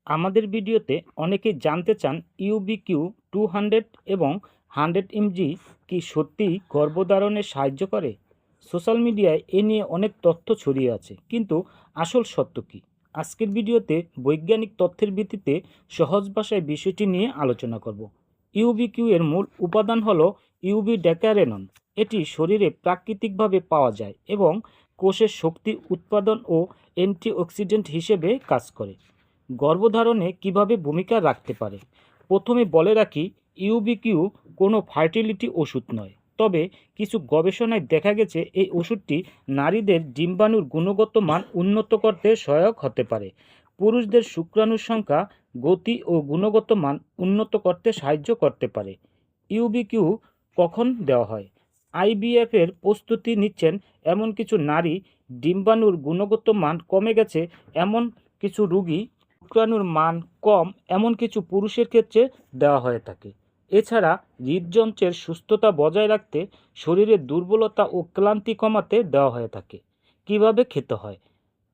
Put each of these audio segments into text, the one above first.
আমাদের ভিডিওতে অনেকেই জানতে চান ইউবিকিউ 200 এবং 100 mg কি সত্যিই গর্ভধারণে সাহায্য করে। সোশ্যাল মিডিয়ায় এ নিয়ে অনেক তথ্য ছড়িয়ে আছে, কিন্তু আসল সত্য কী? আজকের ভিডিওতে বৈজ্ঞানিক তথ্যের ভিত্তিতে সহজ ভাষায় বিষয়টি নিয়ে আলোচনা করব। ইউবিকিউ এর মূল উপাদান হলো ইউবি-ডেকারেনন। এটি শরীরে প্রাকৃতিকভাবে পাওয়া যায় এবং কোষের শক্তি উৎপাদন ও অ্যান্টিঅক্সিডেন্ট হিসেবে কাজ করে। গর্ভধারণে কিভাবে ভূমিকা রাখতে পারে? প্রথমে বলে রাখি, ইউবিকিউ কোনো ফার্টিলিটি ওষুধ নয়, তবে কিছু গবেষণায় দেখা গেছে এই ওষুধটি নারীদের ডিম্বাণুর গুণগত মান উন্নত করতে সহায়ক হতে পারে। পুরুষদের শুক্রাণুর সংখ্যা, গতি ও গুণগত মান উন্নত করতে সাহায্য করতে পারে। ইউবিকিউ কখন দেওয়া হয়? আইভিএফ এর প্রস্তুতি নিচ্ছেন এমন কিছু নারী, ডিম্বাণুর গুণগত মান কমে গেছে এমন কিছু রোগী, শুক্রাণুর মান কম এমন কিছু পুরুষের ক্ষেত্রে দেওয়া হয়ে থাকে। এছাড়া হৃদযন্ত্রের সুস্থতা বজায় রাখতে, শরীরের দুর্বলতা ও ক্লান্তি কমাতে দেওয়া হয়ে থাকে। কিভাবে খেতে হয়?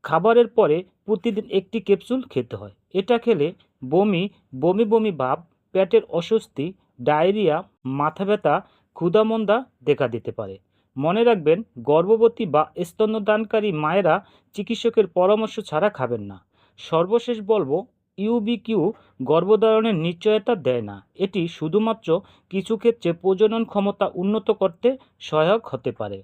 খাবারের পরে প্রতিদিন একটি ক্যাপসুল খেতে হয়। এটা খেলে বমি, বমি বমি ভাব, পেটের অস্বস্তি, ডায়রিয়া, মাথা ব্যথা, ক্ষুধামন্দা দেখা দিতে পারে। মনে রাখবেন, গর্ভবতী বা স্তন্যদানকারী মায়েরা চিকিৎসকের পরামর্শ ছাড়া খাবেন না। সর্বশেষ বলবো, ইউবিকিউ গর্ভধারণের নিশ্চয়তা দেয় না। এটি শুধুমাত্র কিছু ক্ষেত্রে প্রজনন ক্ষমতা উন্নত করতে সহায়ক হতে পারে।